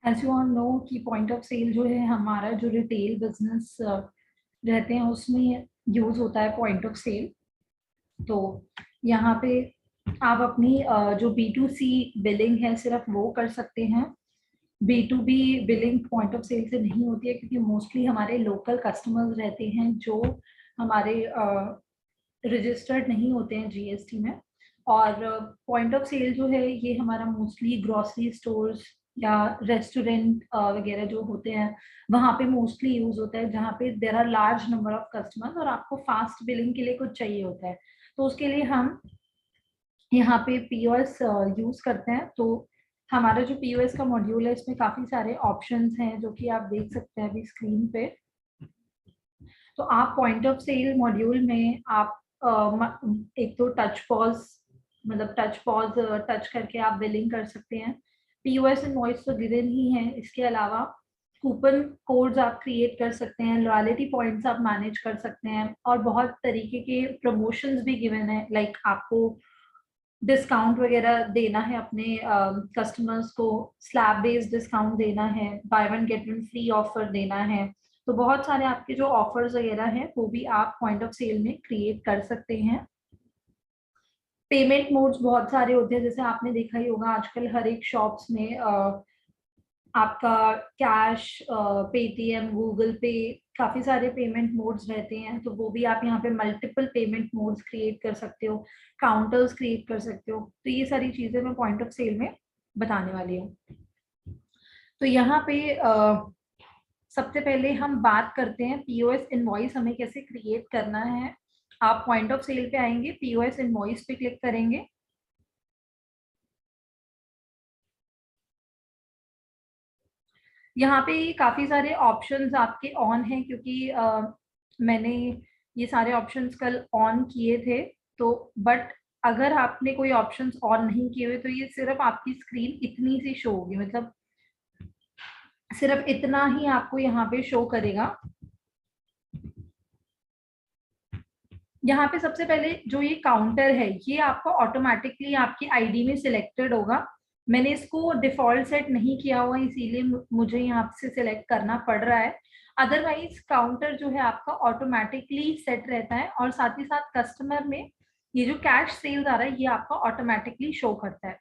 As you all know कि point of cell जो है हमारा जो रिटेल बिजनेस रहते हैं उसमें यूज होता है पॉइंट ऑफ सेल। तो यहाँ पे आप अपनी जो B2C बिलिंग है सिर्फ वो कर सकते हैं। B2B billing point of cell से नहीं होती है क्योंकि मोस्टली हमारे लोकल कस्टमर्स रहते हैं जो हमारे रजिस्टर्ड नहीं होते हैं GST में। और पॉइंट ऑफ सेल जो है ये हमारा मोस्टली ग्रोसरी स्टोर्स या रेस्टोरेंट वगैरह जो होते हैं वहाँ पे मोस्टली यूज होता है, जहाँ पे there are large number of customers और आपको फास्ट बिलिंग के लिए कुछ चाहिए होता है। तो उसके लिए हम यहाँ पे POS यूज करते हैं। तो हमारा जो POS का मॉड्यूल है इसमें काफी सारे ऑप्शंस हैं जो कि आप देख सकते हैं अभी स्क्रीन पे। तो आप पॉइंट ऑफ सेल मॉड्यूल में आप एक तो टच पॉज मतलब टच करके आप बिलिंग कर सकते हैं। POS इनवॉइस तो गिवन ही है, इसके अलावा कूपन कोड्स आप क्रिएट कर सकते हैं, लॉयल्टी पॉइंट्स आप मैनेज कर सकते हैं और बहुत तरीके के प्रमोशंस भी गिवन है। लाइक आपको डिस्काउंट वगैरह देना है अपने कस्टमर्स को, स्लैब बेस्ड डिस्काउंट देना है, by one get one free offer देना है। तो बहुत सारे आपके जो ऑफर्स वगैरह हैं वो भी आप पॉइंट ऑफ सेल में क्रिएट कर सकते हैं। पेमेंट मोड्स बहुत सारे होते हैं, जैसे आपने देखा ही होगा आजकल हर एक शॉप्स में आपका कैश, पेटीएम, गूगल पे, काफी सारे पेमेंट मोड्स रहते हैं। तो वो भी आप यहाँ पे मल्टीपल पेमेंट मोड्स क्रिएट कर सकते हो, काउंटर्स क्रिएट कर सकते हो। तो ये सारी चीजें मैं पॉइंट ऑफ सेल में बताने वाली हूँ। तो यहाँ पे सबसे पहले हम बात करते हैं POS इनवॉइस हमें कैसे क्रिएट करना है। आप पॉइंट ऑफ सेल पे आएंगे, POS इनवॉइस पे क्लिक करेंगे। यहाँ पे काफी सारे ऑप्शंस आपके ऑन हैं क्योंकि मैंने ये सारे ऑप्शंस कल ऑन किए थे। तो बट अगर आपने कोई ऑप्शंस ऑन नहीं किए हुए तो ये सिर्फ आपकी स्क्रीन इतनी सी शो होगी, मतलब सिर्फ इतना ही आपको यहाँ पे शो करेगा। यहाँ पे सबसे पहले जो ये काउंटर है ये आपको ऑटोमेटिकली आपकी आईडी में सिलेक्टेड होगा। मैंने इसको डिफॉल्ट सेट नहीं किया हुआ इसीलिए मुझे यहाँ से सिलेक्ट करना पड़ रहा है। अदरवाइज काउंटर जो है आपका ऑटोमेटिकली सेट रहता है और साथ ही साथ कस्टमर में ये जो कैश सेल्स आ रहा है ये आपका ऑटोमेटिकली शो करता है।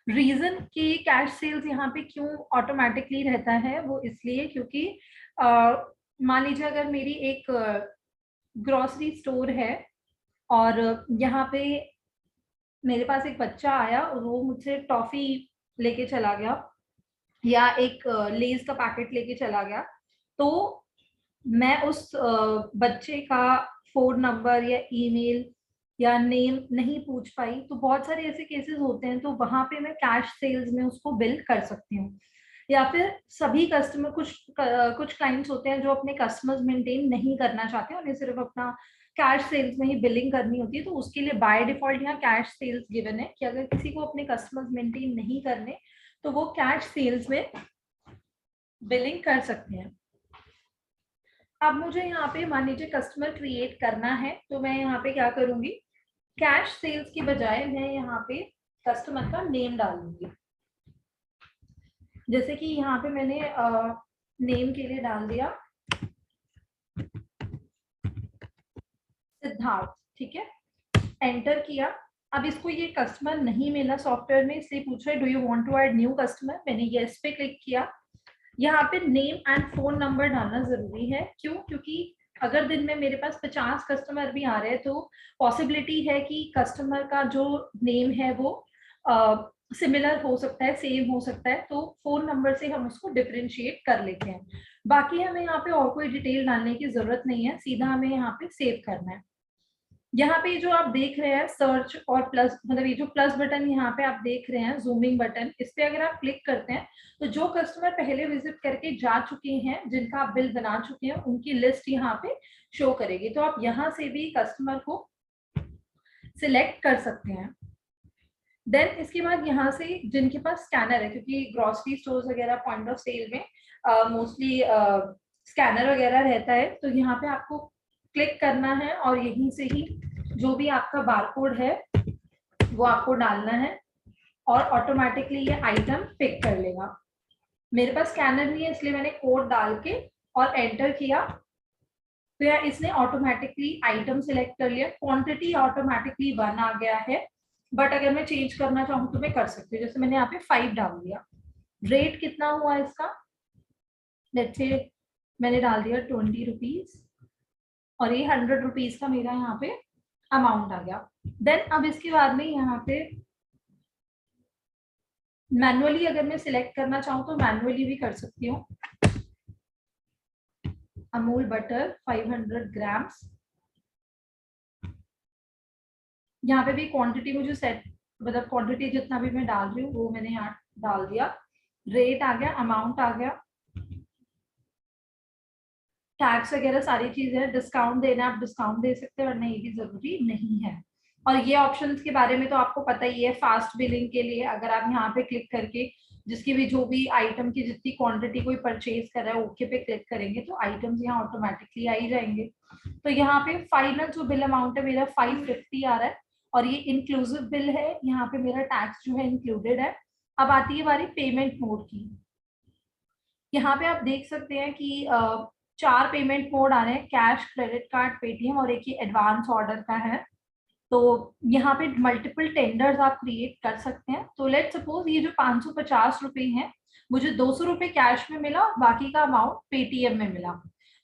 रीजन कि कैश सेल्स यहाँ पे क्यों ऑटोमेटिकली रहता है वो इसलिए क्योंकि मान लीजिए अगर मेरी एक ग्रोसरी स्टोर है और यहाँ पे मेरे पास एक बच्चा आया और वो मुझसे टॉफी लेके चला गया या एक लेज का पैकेट लेके चला गया, तो मैं उस बच्चे का फोन नंबर या ईमेल या नेम नहीं पूछ पाई। तो बहुत सारे ऐसे केसेस होते हैं, तो वहां पे मैं कैश सेल्स में उसको बिल कर सकती हूँ। या फिर सभी कस्टमर, कुछ क्लाइंट्स होते हैं जो अपने कस्टमर्स मेंटेन नहीं करना चाहते, उन्हें सिर्फ अपना कैश सेल्स में ही बिलिंग करनी होती है। तो उसके लिए बाय डिफॉल्ट यहाँ कैश सेल्स गिवन है कि अगर किसी को अपने कस्टमर्स मेंटेन नहीं करने तो वो कैश सेल्स में बिलिंग कर सकते हैं। अब मुझे यहाँ पे मान लीजिए कस्टमर क्रिएट करना है तो मैं यहाँ पे क्या करूंगी, कैश सेल्स की बजाय मैं यहाँ पे कस्टमर का नेम डाल दूंगी। जैसे कि यहाँ पे मैंने नेम के लिए डाल दिया सिद्धार्थ, ठीक है, एंटर किया। अब इसको ये कस्टमर नहीं मिला सॉफ्टवेयर में, इसलिए पूछ रहा है do you want to add new customer. मैंने यस पे क्लिक किया। यहाँ पे नेम एंड फोन नंबर डालना जरूरी है। क्यों? क्योंकि अगर दिन में मेरे पास 50 कस्टमर भी आ रहे हैं तो पॉसिबिलिटी है कि कस्टमर का जो नेम है वो सिमिलर हो सकता है, सेम हो सकता है। तो फोन नंबर से हम उसको डिफरेंशिएट कर लेते हैं। बाकी हमें यहाँ पे और कोई डिटेल डालने की जरूरत नहीं है, सीधा हमें यहाँ पे सेव करना है। यहाँ पे जो आप देख रहे हैं सर्च और प्लस, मतलब ये जो प्लस बटन यहाँ पे आप देख रहे हैं जूमिंग बटन, इस पे अगर आप क्लिक करते हैं तो जो कस्टमर पहले विजिट करके जा चुके हैं, जिनका आप बिल बना चुके हैं, उनकी लिस्ट यहाँ पे शो करेगी। तो आप यहाँ से भी कस्टमर को सिलेक्ट कर सकते हैं। देन इसके बाद यहाँ से जिनके पास स्कैनर है, क्योंकि ग्रोसरी स्टोर्स वगैरह पॉइंट ऑफ सेल में मोस्टली स्कैनर वगैरह रहता है, तो यहाँ पे आपको क्लिक करना है और यहीं से ही जो भी आपका बारकोड है वो आपको डालना है और ऑटोमेटिकली ये आइटम पिक कर लेगा। मेरे पास स्कैनर नहीं है इसलिए मैंने कोड डाल के और एंटर किया, तो यार इसने ऑटोमेटिकली आइटम सिलेक्ट कर लिया, क्वांटिटी ऑटोमेटिकली 1 आ गया है। बट अगर मैं चेंज करना चाहूँ तो मैं कर सकती हूँ, जैसे मैंने यहाँ पे 5 डाल दिया। रेट कितना हुआ इसका, लेट्स से मैंने डाल दिया 20 रुपीज, और ये 100 रुपीज का मेरा यहाँ पे अमाउंट आ गया। देन अब इसके बाद में यहाँ पे मैनुअली अगर मैं सिलेक्ट करना चाहूँ तो मैनुअली भी कर सकती हूँ। अमूल बटर 500 ग्राम्स, यहाँ पे भी क्वांटिटी मुझे सेट, मतलब क्वांटिटी जितना भी मैं डाल रही हूँ वो मैंने यहाँ डाल दिया। रेट आ गया, अमाउंट आ गया, टैक्स वगैरह सारी चीजें हैं। डिस्काउंट देना आप डिस्काउंट दे सकते हैं, वरना ये भी जरूरी नहीं है। और ये ऑप्शंस के बारे में तो आपको पता ही है। फास्ट बिलिंग के लिए अगर आप यहाँ पे क्लिक करके जिसकी भी जो भी आइटम की जितनी क्वांटिटी कोई परचेज कर रहा है ओके पे क्लिक करेंगे तो आइटम्स यहाँ ऑटोमेटिकली आ ही जाएंगे। तो यहाँ पे फाइनल जो बिल अमाउंट है मेरा 550 आ रहा है, और ये इंक्लूसिव बिल है, यहाँ पे मेरा टैक्स जो है इंक्लूडेड है। अब आती है हमारी पेमेंट मोड की। यहाँ पे आप देख सकते हैं कि 4 पेमेंट मोड आ रहे हैं, कैश, क्रेडिट कार्ड, पेटीएम, और एक ही एडवांस ऑर्डर का है। तो यहाँ पे मल्टीपल टेंडर्स आप क्रिएट कर सकते हैं। तो लेट सपोज ये जो 550 रुपए हैं, मुझे 200 रुपए कैश में मिला और बाकी का अमाउंट पेटीएम में मिला।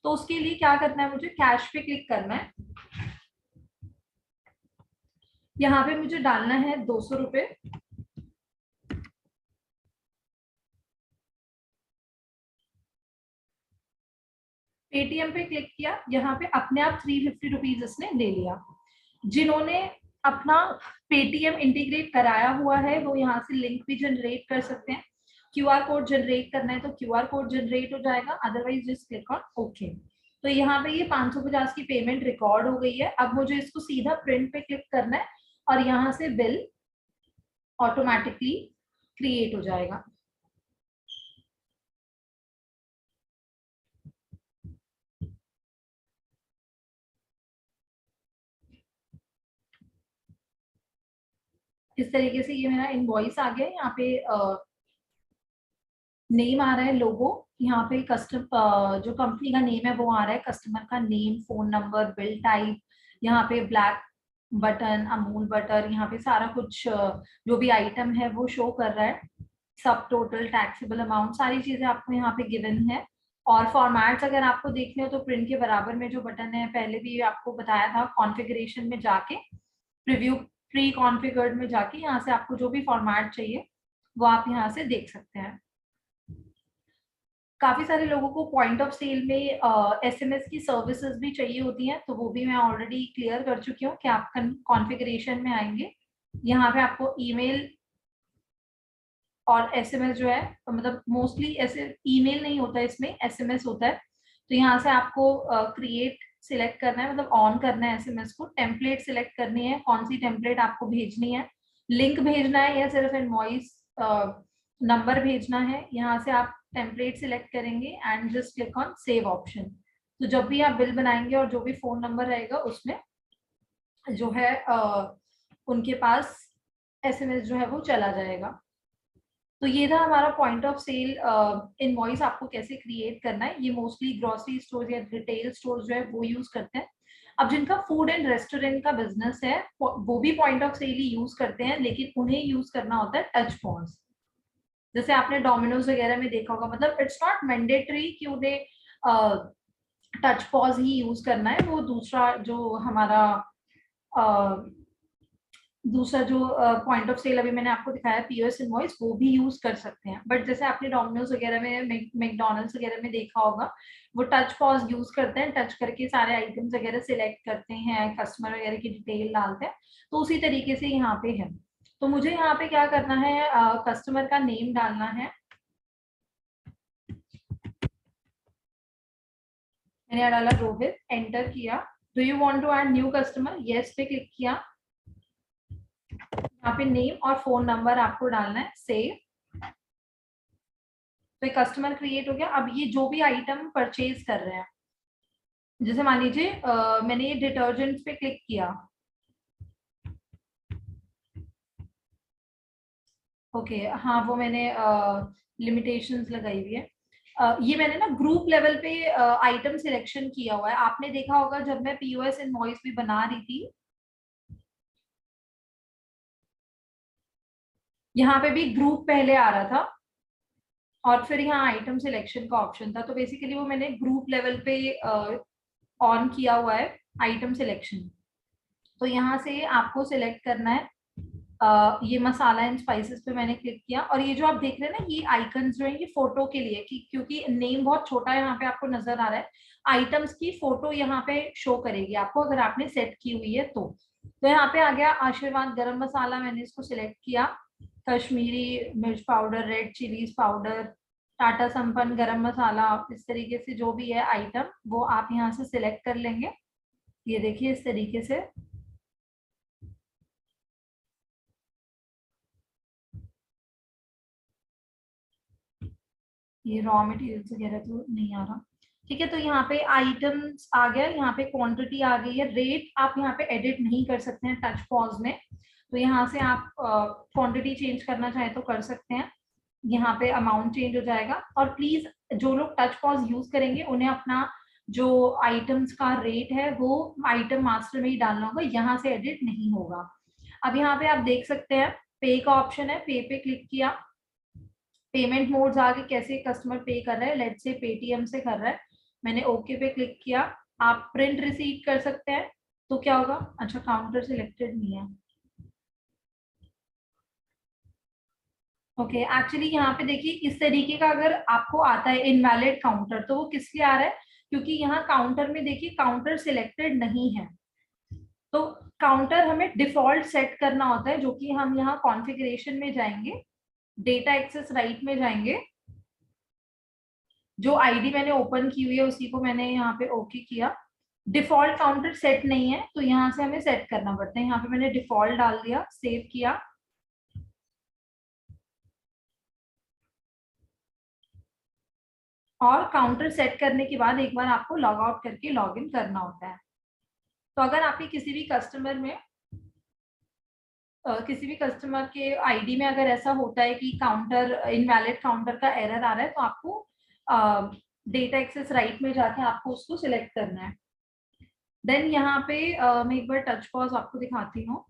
तो उसके लिए क्या करना है, मुझे कैश पे क्लिक करना है। यहाँ पे मुझे डालना है 200 रुपए। पेटीएम पे क्लिक किया, यहाँ पे अपने आप 350 रुपीज इसने ले लिया। जिन्होंने अपना पेटीएम इंटीग्रेट कराया हुआ है वो यहाँ से लिंक भी जनरेट कर सकते हैं। क्यूआर कोड जनरेट करना है तो क्यूआर कोड जनरेट हो जाएगा, otherwise just click on okay. तो यहाँ पे ये 550 की पेमेंट रिकॉर्ड हो गई है। अब मुझे इसको सीधा प्रिंट पे क्लिक करना है और यहाँ से बिल ऑटोमेटिकली क्रिएट हो जाएगा। इस तरीके से ये मेरा इनवॉइस आ गया। यहाँ पे नेम आ रहा है, लोगो, यहाँ पे जो कंपनी का नेम है वो आ रहा है, कस्टमर का name, phone number, bill type, यहाँ पे ब्लैक बटन, अमूल बटर, यहाँ पे सारा कुछ जो भी आइटम है वो शो कर रहा है। सब टोटल, टैक्सेबल अमाउंट, सारी चीजें आपको यहाँ पे गिवन है। और फॉर्मेट्स अगर आपको देखने हो तो प्रिंट के बराबर में जो बटन है, पहले भी आपको बताया था, कॉन्फ़िगरेशन में जाके प्रीव्यू प्री कॉन्फ़िगर्ड में जाके यहाँ से आपको जो भी फॉर्मेट चाहिए वो आप यहाँ से देख सकते हैं। काफी सारे लोगों को पॉइंट ऑफ सेल में एसएमएस की सर्विसेज भी चाहिए होती हैं, तो वो भी मैं ऑलरेडी क्लियर कर चुकी हूँ कि आप कॉन्फ़िगरेशन में आएंगे, यहाँ पे आपको ईमेल और एसएमएस जो है, तो मतलब मोस्टली ऐसे ईमेल नहीं होता है, इसमें एसएमएस होता है। तो यहाँ से आपको क्रिएट सिलेक्ट करना है, मतलब ऑन करना है एसएमएस को, टेम्पलेट सिलेक्ट करनी है, कौन सी टेम्पलेट आपको भेजनी है, लिंक भेजना है या सिर्फ इनवॉइस नंबर भेजना है। यहाँ से आप टेम्पलेट सिलेक्ट करेंगे and just click on save option. तो जब भी आप बिल बनाएंगे और जो भी फोन नंबर रहेगा उसमें जो है उनके पास एसएमएस जो है वो चला जाएगा। तो ये था हमारा पॉइंट ऑफ सेल इनवॉइस आपको कैसे क्रिएट करना है। ये मोस्टली ग्रोसरी स्टोर या रिटेल स्टोर जो है वो यूज करते हैं। अब जिनका फूड एंड रेस्टोरेंट का बिजनेस है वो भी पॉइंट ऑफ सेल ही यूज करते हैं, लेकिन उन्हें यूज करना होता है टच पॉज। जैसे आपने डोमिनोज वगैरह में देखा होगा, मतलब इट्स नॉट मैंडेटरी कि उन्हें टच पॉज ही यूज करना है। वो दूसरा जो हमारा दूसरा जो पॉइंट ऑफ सेल अभी मैंने आपको दिखाया पीओएस इनवॉइस, वो भी यूज कर सकते हैं। बट जैसे आपने डोमिनोज वगैरह में, मैकडोनल्ड्स वगैरह में देखा होगा, वो टच पॉज यूज करते हैं, टच करके सारे आइटम्स वगैरह सिलेक्ट करते हैं, कस्टमर वगैरह की डिटेल डालते हैं। तो उसी तरीके से यहाँ पे है। तो मुझे यहाँ पे क्या करना है, कस्टमर का नेम डालना है। मैंने यहाँ डाला रोहित, एंटर किया। Do you want to add new customer, yes पे क्लिक किया। यहाँ पे नेम और फोन नंबर आपको डालना है, सेव। तो एक कस्टमर क्रिएट हो गया। अब ये जो भी आइटम परचेज कर रहे हैं, जैसे मान लीजिए मैंने ये डिटर्जेंट पे क्लिक किया, ओके, हाँ वो मैंने लिमिटेशंस लगाई हुई है। ये मैंने ना ग्रुप लेवल पे आइटम सिलेक्शन किया हुआ है। आपने देखा होगा जब मैं पीओएस इनवॉइस भी बना रही थी, यहाँ पे भी ग्रुप पहले आ रहा था और फिर यहाँ आइटम सिलेक्शन का ऑप्शन था। तो बेसिकली वो मैंने ग्रुप लेवल पे ऑन किया हुआ है आइटम सिलेक्शन। तो यहाँ से आपको सिलेक्ट करना है ये मसाला एंड स्पाइसेस पे मैंने क्लिक किया। और ये जो आप देख रहे हैं ना, ये आइकन्स जो है ये फोटो के लिए, कि क्योंकि नेम बहुत छोटा है यहाँ पे आपको नजर आ रहा है, आइटम्स की फोटो यहाँ पे शो करेगी आपको अगर आपने सेट की हुई है तो यहाँ पे आ गया आशीर्वाद गरम मसाला, मैंने इसको सिलेक्ट किया। कश्मीरी मिर्च powder, red chillies powder, Tata संपन्न गरम मसाला, इस तरीके से जो भी है आइटम वो आप यहाँ से सिलेक्ट कर लेंगे। ये देखिए इस तरीके से। ये रॉ मटेरियल्स वगैरह तो नहीं आ रहा। ठीक है, तो यहाँ पे आइटम्स आ गया, यहाँ पे क्वांटिटी आ गई है। रेट आप यहाँ पे एडिट नहीं कर सकते हैं टच पॉज में, तो यहाँ से आप क्वांटिटी चेंज करना चाहें तो कर सकते हैं। यहाँ पे अमाउंट चेंज हो जाएगा। और प्लीज जो लोग टच पॉज यूज करेंगे उन्हें अपना जो आइटम्स का रेट है वो आइटम मास्टर में ही डालना होगा, यहाँ से एडिट नहीं होगा। अब यहाँ पे आप देख सकते हैं पे का ऑप्शन है, पे पे क्लिक किया। पेमेंट मोड्स आगे कैसे कस्टमर पे कर रहा है, लेट्स से पेटीएम से कर रहा है, मैंने ओके पे क्लिक किया। आप प्रिंट रिसीट कर सकते हैं। तो क्या होगा, अच्छा काउंटर सिलेक्टेड नहीं है। ओके, एक्चुअली यहाँ पे देखिए इस तरीके का अगर आपको आता है इनवैलिड काउंटर, तो वो किस लिए आ रहा है, क्योंकि यहाँ काउंटर में देखिए काउंटर सिलेक्टेड नहीं है। तो काउंटर हमें डिफॉल्ट सेट करना होता है, जो कि हम यहाँ कॉन्फ़िगरेशन में जाएंगे, डेटा एक्सेस राइट में जाएंगे। जो आईडी मैंने ओपन की हुई है उसी को मैंने यहाँ पे ओके किया। डिफॉल्ट काउंटर सेट नहीं है तो यहाँ से हमें सेट करना पड़ता है। यहाँ पे मैंने डिफॉल्ट डाल दिया, सेव किया। और काउंटर सेट करने के बाद एक बार आपको लॉग आउट करके लॉग इन करना होता है। तो अगर आपके किसी भी कस्टमर में किसी भी कस्टमर के आईडी में अगर ऐसा होता है कि काउंटर इनवैलिड काउंटर का एरर आ रहा है, तो आपको डेटा एक्सेस राइट में जाके आपको उसको सिलेक्ट करना है। देन यहाँ पे मैं एक बार टच पॉज आपको दिखाती हूँ।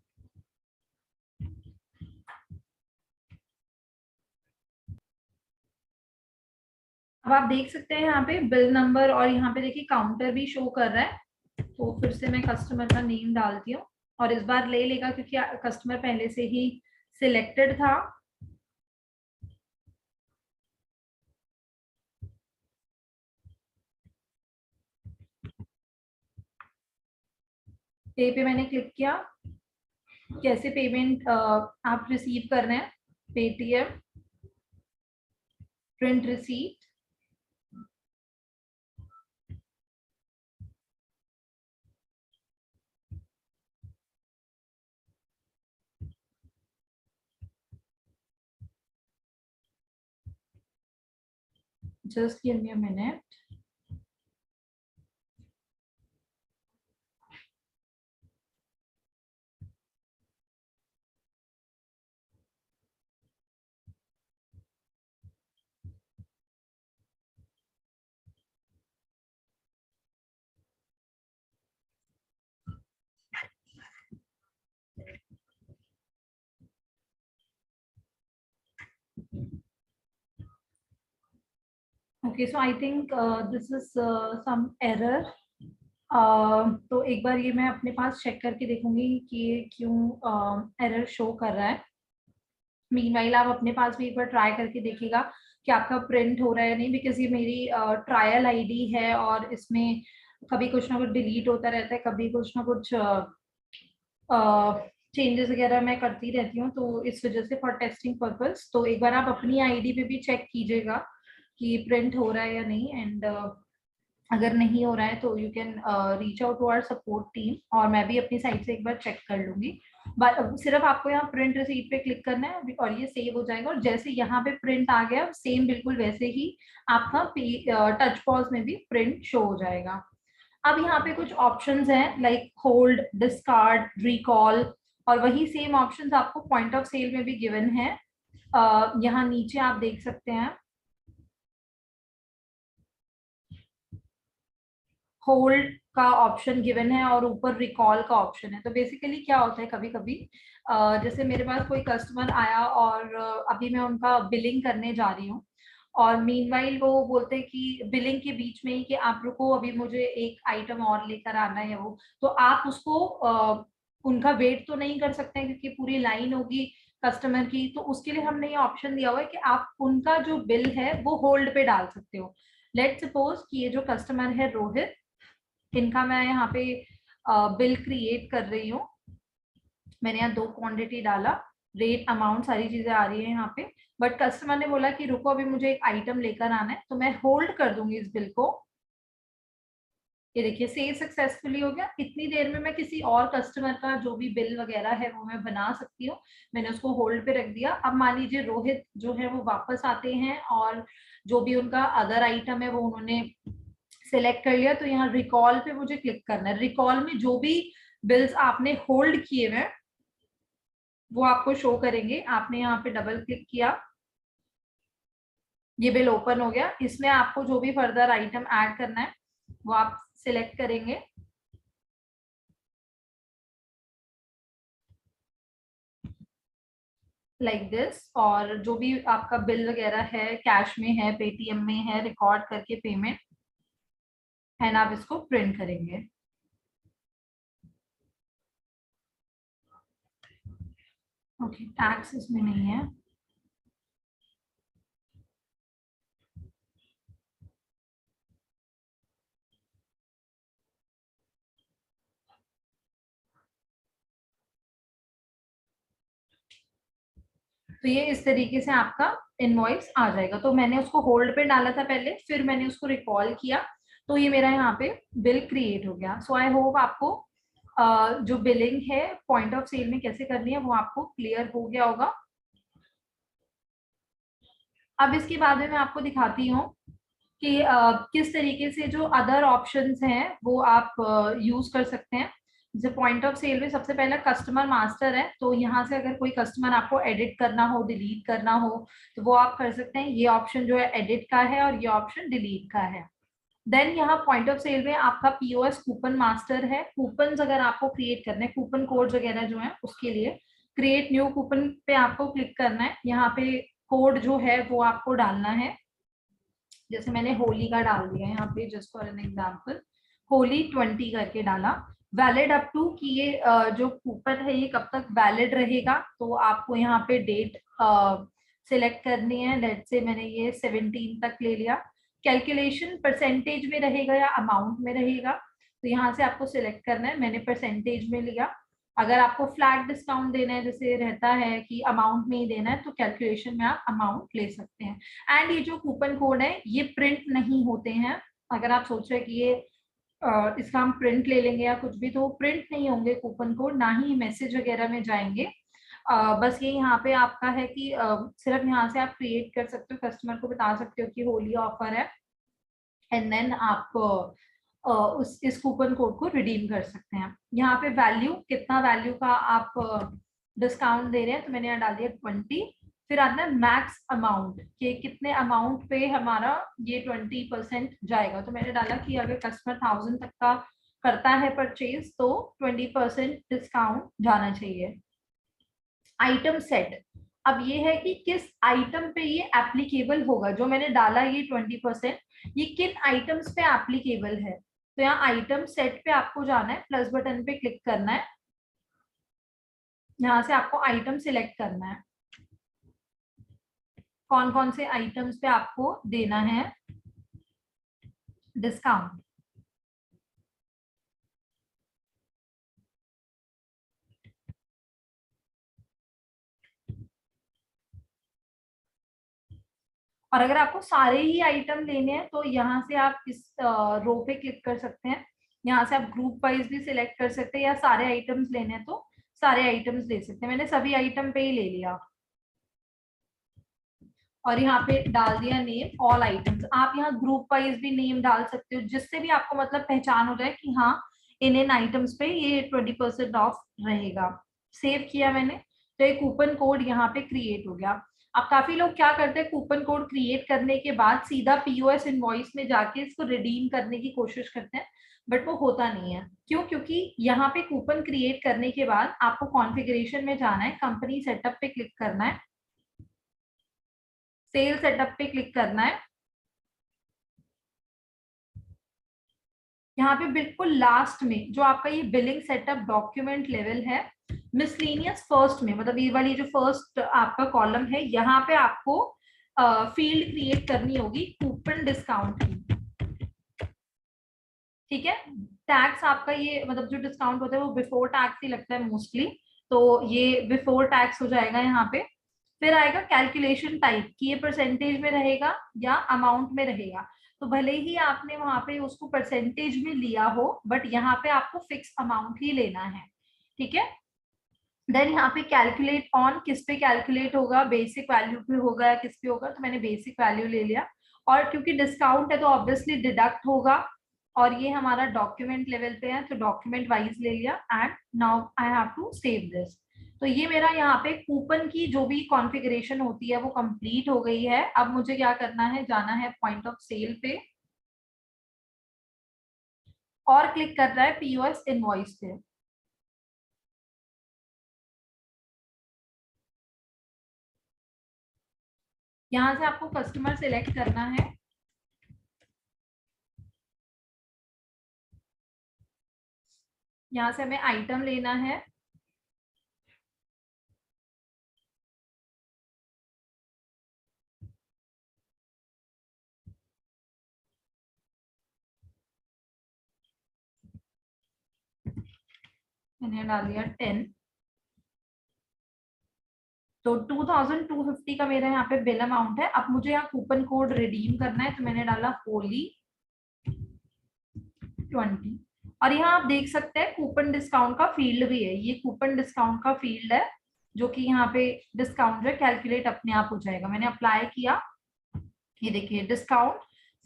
अब आप देख सकते हैं यहाँ पे बिल नंबर और यहाँ पे देखिए काउंटर भी शो कर रहा है। तो फिर से मैं कस्टमर का नेम डालती हूँ और इस बार ले लेगा क्योंकि कस्टमर पहले से ही सिलेक्टेड था। पे पे मैंने क्लिक किया। कैसे पेमेंट आप रिसीव कर रहे हैं, Paytm, print receipt, just give me a minute. Okay, so I think this is some error. तो एक बार ये मैं अपने पास चेक करके देखूंगी कि ये क्यों एरर शो कर रहा है। मीनवाइल आप अपने पास भी एक बार ट्राई करके देखिएगा कि आपका प्रिंट हो रहा है नहीं, बिकॉज ये मेरी ट्रायल आईडी है और इसमें कभी कुछ ना कुछ डिलीट होता रहता है, कभी कुछ ना कुछ चेंजेस वगैरह मैं करती रहती हूँ, तो इस वजह से फॉर टेस्टिंग पर्पस तो एक बार आप अपनी आईडी पे भी चेक कीजिएगा कि प्रिंट हो रहा है या नहीं। एंड अगर नहीं हो रहा है तो you can reach out to our support team और मैं भी अपनी साइड से एक बार चेक कर लूंगी। बट सिर्फ आपको यहाँ प्रिंट रिसीट पे क्लिक करना है और ये सेव हो जाएगा। और जैसे यहाँ पे प्रिंट आ गया सेम बिल्कुल वैसे ही आपका टच पॉज में भी प्रिंट शो हो जाएगा। अब यहाँ पे कुछ ऑप्शंस हैं लाइक होल्ड, डिस्कार्ड, रिकॉल, और वही सेम ऑप्शंस आपको पॉइंट ऑफ सेल में भी गिवन है। यहाँ नीचे आप देख सकते हैं होल्ड का ऑप्शन गिवन है और ऊपर रिकॉल का ऑप्शन है। तो बेसिकली क्या होता है, कभी कभी जैसे मेरे पास कोई कस्टमर आया और अभी मैं उनका बिलिंग करने जा रही हूँ, और मीनवाइल वो बोलते हैं कि बिलिंग के बीच में ही कि आप रुको, अभी मुझे एक आइटम और लेकर आना है वो, तो आप उसको उनका वेट तो नहीं कर सकते हैं क्योंकि पूरी लाइन होगी कस्टमर की। तो उसके लिए हमने ये ऑप्शन दिया हुआ है कि आप उनका जो बिल है वो होल्ड पे डाल सकते हो। लेट सपोज कि ये जो कस्टमर है रोहित, इनका मैं यहाँ पे बिल क्रिएट कर रही हूँ। मैंने यहाँ 2 क्वांटिटी डाला, रेट अमाउंट सारी चीजें आ रही है यहाँ पे, बट कस्टमर ने बोला कि रुको अभी मुझे एक आइटम लेकर आना है, तो मैं होल्ड कर दूंगी इस बिल को। ये देखिए सेल सक्सेसफुली हो गया। इतनी देर में मैं किसी और कस्टमर का जो भी बिल वगैरह है वो मैं बना सकती हूँ। मैंने उसको होल्ड पे रख दिया। अब मान लीजिए रोहित जो है वो वापस आते हैं और जो भी उनका अदर आइटम है वो उन्होंने सिलेक्ट कर लिया, तो यहाँ रिकॉल पे मुझे क्लिक करना है। रिकॉल में जो भी बिल्स आपने होल्ड किए हुए वो आपको शो करेंगे। आपने यहाँ पे डबल क्लिक किया, ये बिल ओपन हो गया। इसमें आपको जो भी फर्दर आइटम ऐड करना है वो आप सिलेक्ट करेंगे, लाइक दिस। और जो भी आपका बिल वगैरह है, कैश में है, पेटीएम में है, रिकॉर्ड करके पेमेंट, एंड आप इसको प्रिंट करेंगे। ओके, टैक्स इसमें नहीं है। तो ये इस तरीके से आपका इनवॉइस आ जाएगा। तो मैंने उसको होल्ड पे डाला था पहले, फिर मैंने उसको रिकॉल किया, तो ये मेरा यहाँ पे बिल क्रिएट हो गया। सो आई होप आपको जो बिलिंग है पॉइंट ऑफ सेल में कैसे करनी है वो आपको क्लियर हो गया होगा। अब इसके बाद में मैं आपको दिखाती हूँ कि किस तरीके से जो अदर ऑप्शंस हैं वो आप यूज कर सकते हैं। जैसे पॉइंट ऑफ सेल में सबसे पहला कस्टमर मास्टर है, तो यहाँ से अगर कोई कस्टमर आपको एडिट करना हो, डिलीट करना हो, तो वो आप कर सकते हैं। ये ऑप्शन जो है एडिट का है और ये ऑप्शन डिलीट का है। देन यहाँ पॉइंट ऑफ सेल में आपका पीओएस कूपन मास्टर है। कूपन अगर आपको क्रिएट करने, कूपन कोड वगैरह जो है उसके लिए क्रिएट न्यू कूपन पे आपको क्लिक करना है। यहाँ पे कोड जो है वो आपको डालना है। जैसे मैंने होली का डाल दिया यहाँ पे, just for an example Holi 20 करके डाला। वैलिड अप टू कि ये जो कूपन है ये कब तक वैलिड रहेगा, तो आपको यहाँ पे डेट सिलेक्ट करनी है। लेट से मैंने ये 17 तक ले लिया। कैलकुलेशन परसेंटेज में रहेगा या अमाउंट में रहेगा, तो यहाँ से आपको सिलेक्ट करना है। मैंने परसेंटेज में लिया। अगर आपको फ्लैट डिस्काउंट देना है, जैसे रहता है कि अमाउंट में ही देना है, तो कैलकुलेशन में आप अमाउंट ले सकते हैं। एंड ये जो कूपन कोड है ये प्रिंट नहीं होते हैं। अगर आप सोच रहे हैं कि ये इसका हम प्रिंट ले लेंगे या कुछ भी, तो प्रिंट नहीं होंगे कूपन कोड, ना ही मैसेज वगैरह में जाएंगे। बस ये यहाँ पे आपका है कि सिर्फ यहाँ से आप क्रिएट कर सकते हो, कस्टमर को बता सकते हो कि होली ऑफर है, एंड देन आप उस इस कूपन कोड को रिडीम कर सकते हैं। यहाँ पे वैल्यू, कितना वैल्यू का आप डिस्काउंट दे रहे हैं, तो मैंने यहाँ डाल दिया 20। फिर आता है मैक्स अमाउंट कि कितने अमाउंट पे हमारा ये 20% जाएगा। तो मैंने डाला कि अगर कस्टमर 1000 तक का करता है परचेज तो 20% डिस्काउंट जाना चाहिए। आइटम सेट, अब ये है कि किस आइटम पे ये एप्लीकेबल होगा। जो मैंने डाला ये 20%, ये किन आइटम्स पे एप्लीकेबल है। तो यहाँ आइटम सेट पे आपको जाना है, प्लस बटन पे क्लिक करना है। यहाँ से आपको आइटम सिलेक्ट करना है, कौन कौन से आइटम्स पे आपको देना है डिस्काउंट। और अगर आपको सारे ही आइटम लेने हैं तो यहाँ से आप इस रो पे क्लिक कर सकते हैं। यहाँ से आप ग्रुप वाइज भी सिलेक्ट कर सकते हैं, या सारे आइटम्स लेने हैं तो सारे आइटम्स ले सकते हैं। मैंने सभी आइटम पे ही ले लिया और यहाँ पे डाल दिया नेम ऑल आइटम्स। आप यहाँ ग्रुप वाइज भी नेम डाल सकते हो, जिससे भी आपको मतलब पहचान हो जाए कि हाँ इन आइटम्स पे ये 20% ऑफ रहेगा। सेव किया मैंने, तो एक कूपन कोड यहाँ पे क्रिएट हो गया। अब काफी लोग क्या करते हैं, कूपन कोड क्रिएट करने के बाद सीधा पीओएस इनवॉइस में जाके इसको रिडीम करने की कोशिश करते हैं, बट वो होता नहीं है। क्यों? क्योंकि यहाँ पे कूपन क्रिएट करने के बाद आपको कॉन्फ़िगरेशन में जाना है, कंपनी सेटअप पे क्लिक करना है, सेल सेटअप पे क्लिक करना है। यहाँ पे बिल्कुल लास्ट में जो आपका ये बिलिंग सेटअप डॉक्यूमेंट लेवल है, मिसलेनियस फर्स्ट में, मतलब ये वाली जो फर्स्ट आपका कॉलम है, यहाँ पे आपको फील्ड क्रिएट करनी होगी कूपन डिस्काउंट की। ठीक है, टैक्स आपका ये मतलब जो डिस्काउंट होता है वो बिफोर टैक्स ही लगता है मोस्टली, तो ये बिफोर टैक्स हो जाएगा यहाँ पे। फिर आएगा कैलकुलेशन टाइप कि ये परसेंटेज में रहेगा या अमाउंट में रहेगा। तो भले ही आपने वहां पे उसको परसेंटेज में लिया हो, बट यहाँ पे आपको फिक्स अमाउंट ही लेना है। ठीक है, देन यहाँ पे कैलकुलेट ऑन, किस पे कैलकुलेट होगा, बेसिक वैल्यू पे होगा या किस पे होगा, तो मैंने बेसिक वैल्यू ले लिया। और क्योंकि डिस्काउंट है तो ऑब्वियसली डिडक्ट होगा, और ये हमारा डॉक्यूमेंट लेवल पे है तो डॉक्यूमेंट वाइज ले लिया। And now I have to save this. तो ये मेरा यहाँ पे कूपन की जो भी कॉन्फ़िगरेशन होती है वो कंप्लीट हो गई है। अब मुझे क्या करना है, जाना है पॉइंट ऑफ सेल पे और क्लिक करना है पीओएस इनवॉइस पे। यहाँ से आपको कस्टमर सिलेक्ट करना है, यहाँ से हमें आइटम लेना है, मैंने डाल दिया 10। तो 2250 का मेरा यहाँ पे बिल अमाउंट है। अब मुझे यहाँ कूपन कोड रिडीम करना है, तो मैंने डाला होली 20। और यहाँ आप देख सकते हैं कूपन डिस्काउंट का फील्ड भी है, ये कूपन डिस्काउंट का फील्ड है, जो कि यहाँ पे डिस्काउंट जो कैलकुलेट अपने आप हो जाएगा। मैंने अप्लाई किया, ये देखिए डिस्काउंट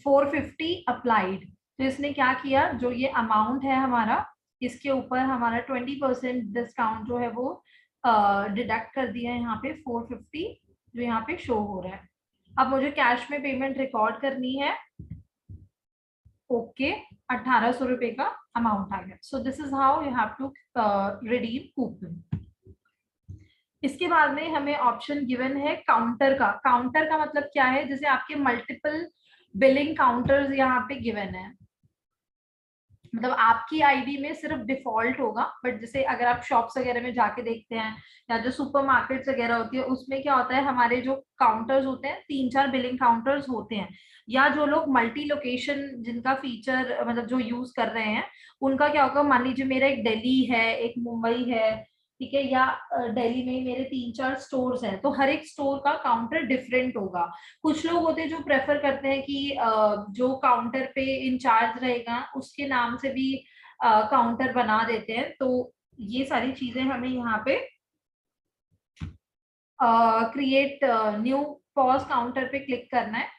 450 अप्लाइड। तो इसने क्या किया, जो ये अमाउंट है हमारा, इसके ऊपर हमारा 20% डिस्काउंट जो है वो डिडक्ट कर दिया है यहाँ पे 450, जो यहाँ पे शो हो रहा है। अब मुझे कैश में पेमेंट रिकॉर्ड करनी है। ओके, 1800 रुपए का अमाउंट आ गया। So this is how you have to redeem coupon. इसके बाद में हमें ऑप्शन गिवन है काउंटर का। काउंटर का मतलब क्या है, जैसे आपके मल्टीपल बिलिंग काउंटर्स यहाँ पे गिवन है, मतलब आपकी आईडी में सिर्फ डिफॉल्ट होगा, बट जैसे अगर आप शॉप्स वगैरह में जाके देखते हैं या जो सुपरमार्केट्स वगैरह होती है उसमें क्या होता है, हमारे जो काउंटर्स होते हैं 3-4 बिलिंग काउंटर्स होते हैं। या जो लोग मल्टी लोकेशन जिनका फीचर मतलब जो यूज कर रहे हैं, उनका क्या होगा, मान लीजिए मेरा एक दिल्ली है, एक मुंबई है, ठीक है, या दिल्ली में ही मेरे 3-4 स्टोर्स हैं, तो हर एक स्टोर का काउंटर डिफरेंट होगा। कुछ लोग होते हैं जो प्रेफर करते हैं कि जो काउंटर पे इंचार्ज रहेगा उसके नाम से भी काउंटर बना देते हैं। तो ये सारी चीजें हमें यहाँ पे क्रिएट न्यू पॉज काउंटर पे क्लिक करना है।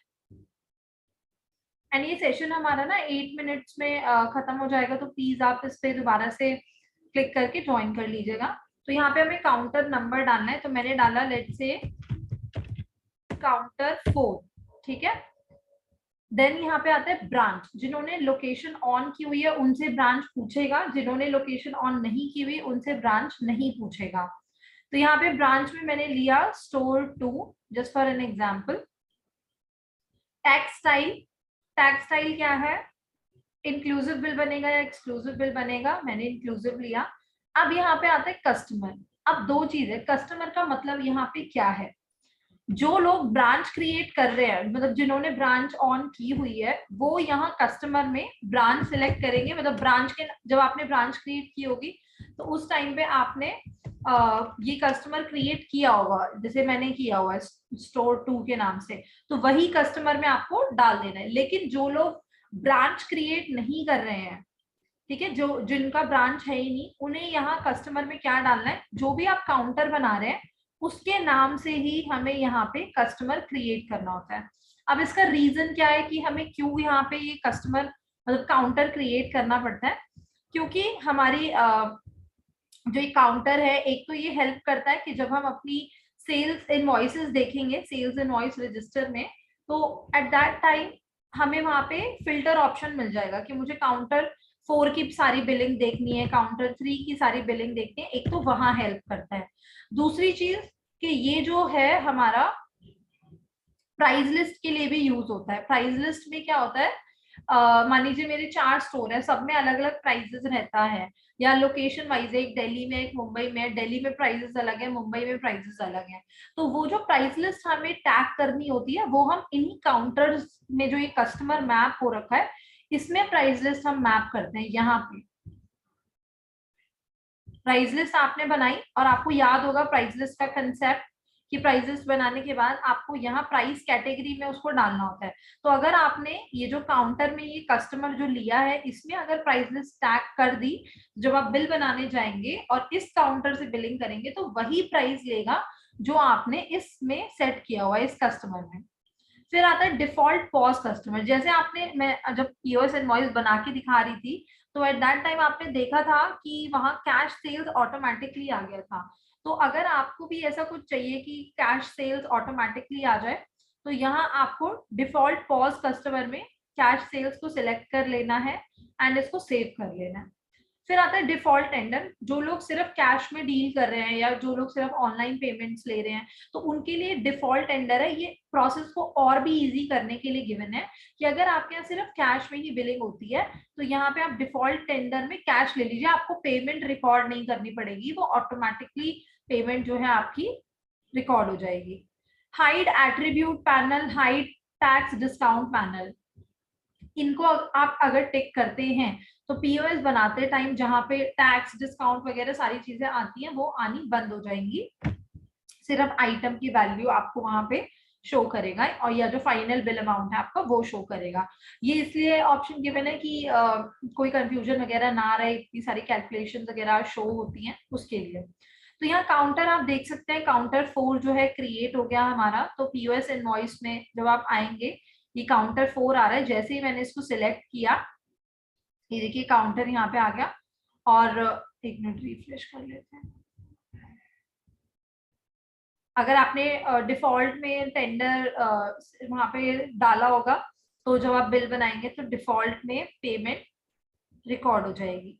एंड ये सेशन हमारा ना 8 मिनट्स में खत्म हो जाएगा, तो प्लीज आप इस पे दोबारा से क्लिक करके ज्वाइन कर लीजिएगा। तो यहाँ पे हमें काउंटर नंबर डालना है, तो मैंने डाला लेट से काउंटर 4। ठीक है, देन यहाँ पे आता है ब्रांच। जिन्होंने लोकेशन ऑन की हुई है उनसे ब्रांच पूछेगा, जिन्होंने लोकेशन ऑन नहीं की हुई उनसे ब्रांच नहीं पूछेगा। तो यहाँ पे ब्रांच में मैंने लिया store 2 just for an example. Textile, textile क्या है, इंक्लूसिव बिल बनेगा या एक्सक्लूसिव बिल बनेगा, मैंने इंक्लूसिव लिया। अब यहाँ पे आता है कस्टमर। अब दो चीज है, कस्टमर का मतलब यहाँ पे क्या है, जो लोग ब्रांच क्रिएट कर रहे हैं, मतलब जिन्होंने ब्रांच ऑन की हुई है, वो यहाँ कस्टमर में ब्रांच सिलेक्ट करेंगे। मतलब ब्रांच के, जब आपने ब्रांच क्रिएट की होगी तो उस टाइम पे आपने ये कस्टमर क्रिएट किया होगा, जैसे मैंने किया हुआ है स्टोर 2 के नाम से, तो वही कस्टमर में आपको डाल देना है। लेकिन जो लोग ब्रांच क्रिएट नहीं कर रहे हैं, ठीक है, जो जिनका ब्रांच है ही नहीं, उन्हें यहाँ कस्टमर में क्या डालना है, जो भी आप काउंटर बना रहे हैं उसके नाम से ही हमें यहाँ पे कस्टमर क्रिएट करना होता है। अब इसका रीजन क्या है कि हमें क्यों यहाँ पे ये कस्टमर मतलब काउंटर क्रिएट करना पड़ता है, क्योंकि हमारी जो ये काउंटर है, एक तो ये हेल्प करता है कि जब हम अपनी सेल्स इनवॉइसेस देखेंगे सेल्स इनवॉइस रजिस्टर में, तो एट दैट टाइम हमें वहां पे फिल्टर ऑप्शन मिल जाएगा कि मुझे काउंटर 4 की सारी बिलिंग देखनी है, काउंटर 3 की सारी बिलिंग देखनी है। एक तो वहां हेल्प करता है। दूसरी चीज कि ये जो है हमारा प्राइस लिस्ट के लिए भी यूज होता है। प्राइस लिस्ट में क्या होता है, मान लीजिए मेरे 4 स्टोर है, सब में अलग अलग प्राइसेस रहता है, या लोकेशन वाइज, एक दिल्ली में एक मुंबई में, दिल्ली में प्राइसेस अलग है, मुंबई में प्राइसेस अलग है। तो वो जो प्राइस लिस्ट हमें टैग करनी होती है वो हम इन्हीं काउंटर्स में, जो ये कस्टमर मैप हो रखा है इसमें प्राइस लिस्ट हम मैप करते हैं। यहाँ पे प्राइस लिस्ट आपने बनाई और आपको याद होगा प्राइस लिस्ट का कंसेप्ट कि प्राइस लिस्ट बनाने के बाद आपको यहाँ प्राइस कैटेगरी में उसको डालना होता है। तो अगर आपने ये जो काउंटर में ये कस्टमर जो लिया है इसमें अगर प्राइस लिस्ट टैग कर दी, जब आप बिल बनाने जाएंगे और इस काउंटर से बिलिंग करेंगे तो वही प्राइस लेगा जो आपने इसमें सेट किया हुआ है इस कस्टमर में। फिर आता है डिफॉल्ट पॉज कस्टमर। जैसे आपने, मैं जब पीओएस इनवॉइस बना के दिखा रही थी तो एट दैट टाइम आपने देखा था कि वहां कैश सेल्स ऑटोमेटिकली आ गया था। तो अगर आपको भी ऐसा कुछ चाहिए कि कैश सेल्स ऑटोमेटिकली आ जाए, तो यहाँ आपको डिफॉल्ट पॉज कस्टमर में कैश सेल्स को सिलेक्ट कर लेना है एंड इसको सेव कर लेना है। फिर आता है डिफॉल्ट टेंडर। जो लोग सिर्फ कैश में डील कर रहे हैं या जो लोग सिर्फ ऑनलाइन पेमेंट्स ले रहे हैं तो उनके लिए डिफॉल्ट टेंडर है। ये प्रोसेस को और भी इजी करने के लिए गिवन है कि अगर आपके यहाँ सिर्फ कैश में ही बिलिंग होती है तो यहाँ पे आप डिफॉल्ट टेंडर में कैश ले लीजिए, आपको पेमेंट रिकॉर्ड नहीं करनी पड़ेगी, वो ऑटोमेटिकली पेमेंट जो है आपकी रिकॉर्ड हो जाएगी। Hide attribute panel, hide tax discount panel, इनको आप अगर टिक करते हैं तो पीओएस बनाते टाइम जहां पे टैक्स डिस्काउंट वगैरह सारी चीजें आती हैं वो आनी बंद हो जाएंगी। सिर्फ आइटम की वैल्यू आपको वहां पे शो करेगा और या जो फाइनल बिल अमाउंट है आपका वो शो करेगा। ये इसलिए ऑप्शन गिवन है कि कोई कंफ्यूजन वगैरह ना रहे, इतनी सारी कैलकुलेशन वगैरह शो होती हैं उसके लिए। तो यहाँ काउंटर आप देख सकते हैं, काउंटर 4 जो है क्रिएट हो गया हमारा। तो पीओएस इनवॉइस में जब आप आएंगे ये काउंटर 4 आ रहा है। जैसे ही मैंने इसको सिलेक्ट किया ये देखिए काउंटर यहाँ पे आ गया। और एक मिनट रिफ्रेश कर लेते हैं। अगर आपने डिफॉल्ट में टेंडर वहां पे डाला होगा तो जब आप बिल बनाएंगे तो डिफॉल्ट में पेमेंट रिकॉर्ड हो जाएगी।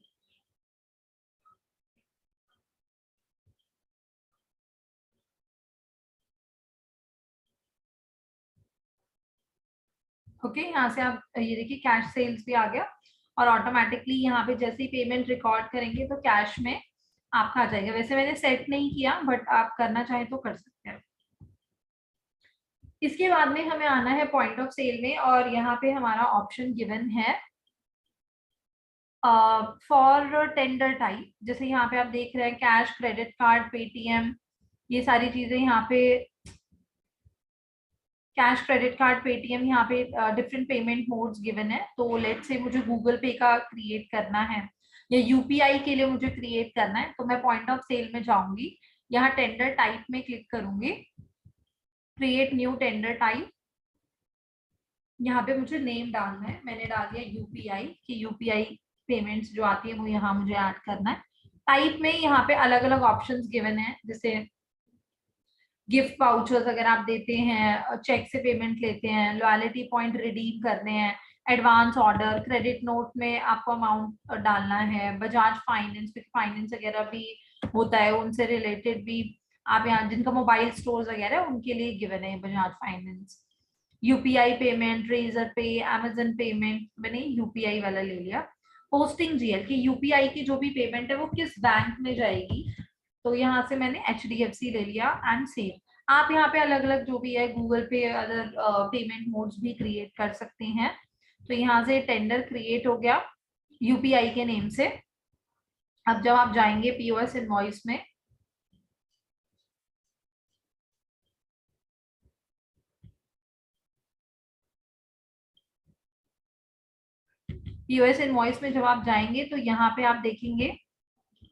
ओके, यहाँ से आप ये देखिए कैश सेल्स भी आ गया और ऑटोमेटिकली यहाँ पे जैसे ही पेमेंट रिकॉर्ड करेंगे तो कैश में आपका आ जाएगा। वैसे मैंने सेट नहीं किया बट आप करना चाहें तो कर सकते हैं। इसके बाद में हमें आना है पॉइंट ऑफ सेल में और यहाँ पे हमारा ऑप्शन गिवन है फॉर टेंडर टाइप। जैसे यहाँ पे आप देख रहे हैं कैश, क्रेडिट कार्ड, पेटीएम, ये सारी चीजें यहाँ पे, कैश, क्रेडिट कार्ड, पेटीएम, यहाँ पे डिफरेंट पेमेंट मोड्स गिवन है। तो लेट्स से मुझे गूगल पे का क्रिएट करना है या यूपीआई के लिए मुझे क्रिएट करना है तो मैं पॉइंट ऑफ सेल में जाऊंगी, यहाँ टेंडर टाइप में क्लिक करूंगी, क्रिएट न्यू टेंडर टाइप। यहाँ पे मुझे नेम डालना है, मैंने डाल दिया यूपीआई कि यूपीआई पेमेंट्स जो आती है वो यहाँ मुझे ऐड करना है। टाइप में यहाँ पे अलग अलग ऑप्शंस गिवन है, जैसे गिफ्ट वाउचर्स अगर आप देते हैं, चेक से पेमेंट लेते हैं, लॉयल्टी पॉइंट रिडीम करने हैं, एडवांस ऑर्डर, क्रेडिट नोट में आपको अमाउंट डालना है, बजाज फाइनेंस, फाइनेंस वगैरह भी होता है उनसे रिलेटेड भी आप यहाँ, जिनका मोबाइल स्टोर्स वगैरह उनके लिए गिवन है Bajaj finance. UPI payment, Razorpay, Amazon payment, मैंने यूपीआई वाला ले लिया। पोस्टिंग जीएल की यूपीआई की जो भी पेमेंट है वो किस बैंक में जाएगी, तो यहाँ से मैंने एचडीएफसी ले लिया एंड सेव। आप यहाँ पे अलग अलग जो भी है गूगल पे अदर पेमेंट मोड्स भी क्रिएट कर सकते हैं। तो यहाँ से टेंडर क्रिएट हो गया यूपीआई के नेम से। अब जब आप जाएंगे पीओएस इनवॉइस में, पीओएस इनवॉइस में जब आप जाएंगे तो यहाँ पे आप देखेंगे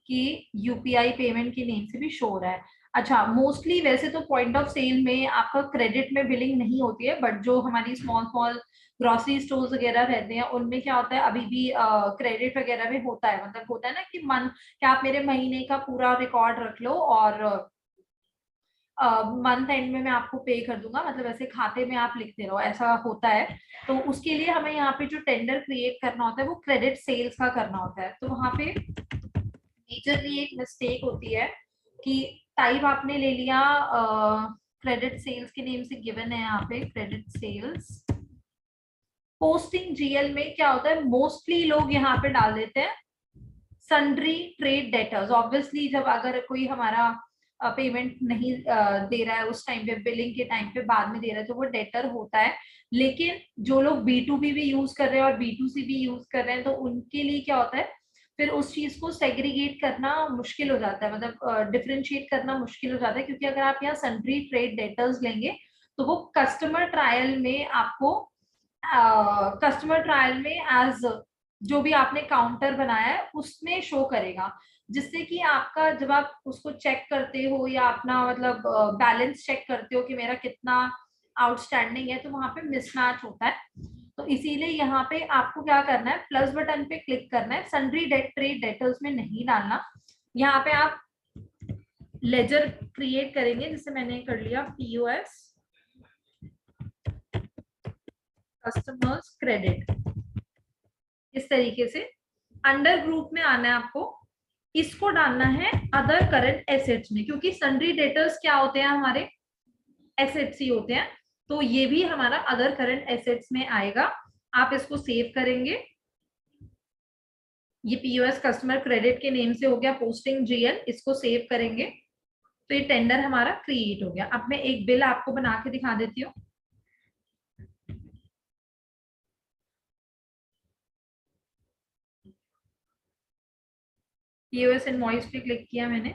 कि यूपीआई पेमेंट के नेम से भी शो हो रहा है। अच्छा, मोस्टली वैसे तो पॉइंट ऑफ सेल में आपका क्रेडिट में बिलिंग नहीं होती है, बट जो हमारी स्मॉल स्मॉल ग्रोसरी स्टोर्स वगैरह रहते हैं उनमें क्या होता है अभी भी क्रेडिट वगैरह में होता है। मतलब होता है ना कि मन क्या आप मेरे महीने का पूरा रिकॉर्ड रख लो और मंथ एंड में मैं आपको पे कर दूंगा, मतलब ऐसे खाते में आप लिखते रहो, ऐसा होता है। तो उसके लिए हमें यहाँ पे जो टेंडर क्रिएट करना होता है वो क्रेडिट सेल्स का करना होता है। तो वहां पे मेजरली एक मिस्टेक होती है कि टाइप आपने ले लिया क्रेडिट सेल्स के नेम से गिवन है यहाँ पे क्रेडिट सेल्स। पोस्टिंग जीएल में क्या होता है, मोस्टली लोग यहाँ पे डाल देते हैं सन्ड्री ट्रेड डेटर्स। ऑब्वियसली जब अगर कोई हमारा पेमेंट नहीं दे रहा है उस टाइम पे, बिलिंग के टाइम पे बाद में दे रहा है, तो वो डेटर होता है। लेकिन जो लोग बी टू बी भी यूज कर रहे हैं और बी टू सी भी यूज कर रहे हैं, तो उनके लिए क्या होता है, फिर उस चीज को सेग्रीगेट करना मुश्किल हो जाता है, मतलब डिफरेंशिएट करना मुश्किल हो जाता है। क्योंकि अगर आप यहाँ सन्ड्री ट्रेड डेटर्स लेंगे तो वो कस्टमर ट्रायल में आपको कस्टमर ट्रायल में एज जो भी आपने काउंटर बनाया है उसमें शो करेगा, जिससे कि आपका जब आप उसको चेक करते हो या अपना मतलब बैलेंस चेक करते हो कि मेरा कितना आउटस्टैंडिंग है, तो वहां पे मिसमैच होता है। तो इसीलिए यहाँ पे आपको क्या करना है, प्लस बटन पे क्लिक करना है, सन्ड्री ट्रेड डेटर्स में नहीं डालना। यहाँ पे आप लेजर क्रिएट करेंगे, जिसे मैंने कर लिया पीओएस कस्टमर्स क्रेडिट, इस तरीके से। अंडर ग्रुप में आना है आपको, इसको डालना है अदर करंट एसेट्स में, क्योंकि सन्ड्री डेटर्स क्या होते हैं, हमारे एसेट्स ही होते हैं। तो ये भी हमारा अदर करंट एसेट्स में आएगा। आप इसको सेव करेंगे, ये पीओएस कस्टमर क्रेडिट के नेम से हो गया पोस्टिंग जीएल, इसको सेव करेंगे तो ये टेंडर हमारा क्रिएट हो गया। अब मैं एक बिल आपको बना के दिखा देती हूँ। पीओएस इनवॉइस पे क्लिक किया मैंने,